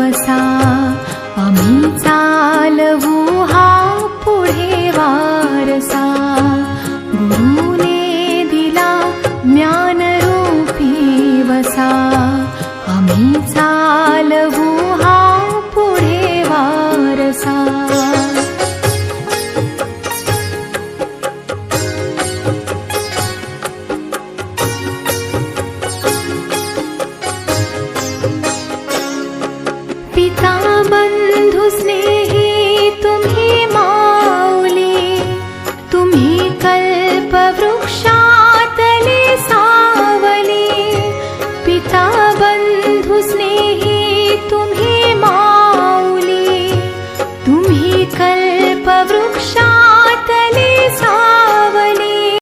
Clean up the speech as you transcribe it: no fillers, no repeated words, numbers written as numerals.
वसा, आम्ही चालवू हा पुढे वारसा. गुरुने दिला ज्ञानरूपी वसा, आम्ही चालवू हा पुढे वारसा. पिता बंधु स्नेही तुम्ही माऊली, तुम्ही कल्पवृक्षातले सावली. पिता बंधु स्नेही तुम्ही माऊली, तुम्ही कल्पवृक्षा